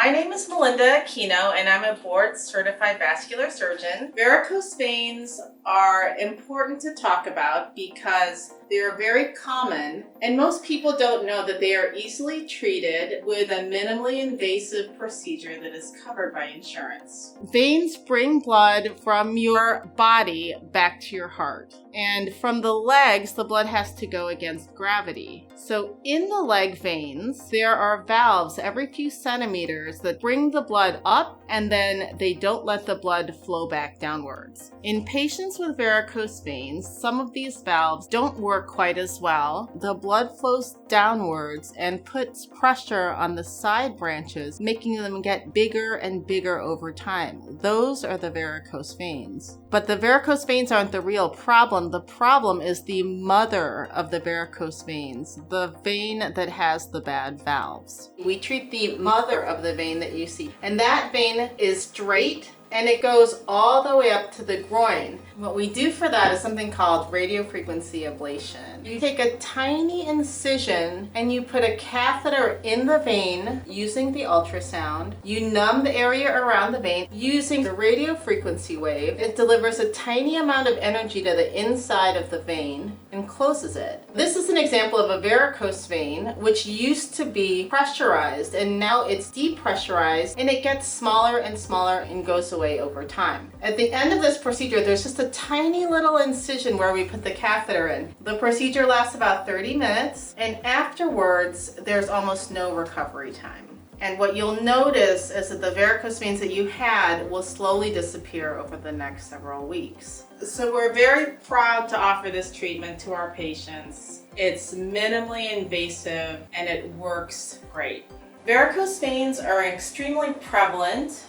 My name is Melinda Aquino, and I'm a board-certified vascular surgeon. Varicose veins are important to talk about because they're very common, and most people don't know that they are easily treated with a minimally invasive procedure that is covered by insurance. Veins bring blood from your body back to your heart. And from the legs, the blood has to go against gravity. So in the leg veins, there are valves every few centimeters that bring the blood up, and then they don't let the blood flow back downwards. In patients with varicose veins, some of these valves don't work quite as well. The blood flows downwards and puts pressure on the side branches, making them get bigger and bigger over time. Those are the varicose veins. But the varicose veins aren't the real problem. The problem is the mother of the varicose veins, the vein that has the bad valves. We treat the mother of the vein that you see, and that vein is straight and it goes all the way up to the groin. What we do for that is something called radiofrequency ablation. You take a tiny incision and you put a catheter in the vein using the ultrasound. You numb the area around the vein using the radiofrequency wave. It delivers a tiny amount of energy to the inside of the vein and closes it. This is an example of a varicose vein which used to be pressurized, and now it's depressurized and it gets smaller and smaller and goes away over time. At the end of this procedure, there's just a tiny little incision where we put the catheter in. The procedure lasts about 30 minutes, and afterwards, there's almost no recovery time. And what you'll notice is that the varicose veins that you had will slowly disappear over the next several weeks. So we're very proud to offer this treatment to our patients. It's minimally invasive and it works great. Varicose veins are extremely prevalent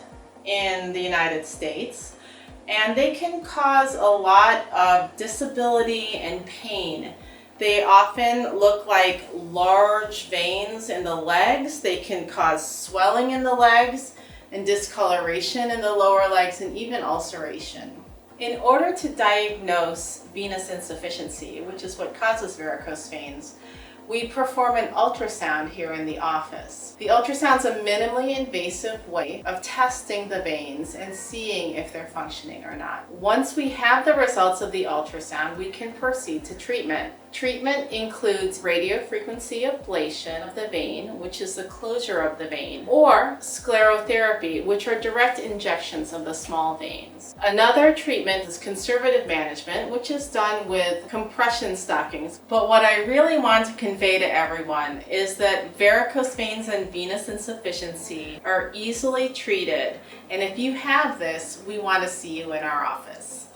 in the United States, and they can cause a lot of disability and pain. They often look like large veins in the legs. They can cause swelling in the legs and discoloration in the lower legs and even ulceration. In order to diagnose venous insufficiency, which is what causes varicose veins, we perform an ultrasound here in the office. The ultrasound is a minimally invasive way of testing the veins and seeing if they're functioning or not. Once we have the results of the ultrasound, we can proceed to treatment. Treatment includes radiofrequency ablation of the vein, which is the closure of the vein, or sclerotherapy, which are direct injections of the small veins. Another treatment is conservative management, which is done with compression stockings. But what I really want to convey to everyone is that varicose veins and venous insufficiency are easily treated. And if you have this, we want to see you in our office.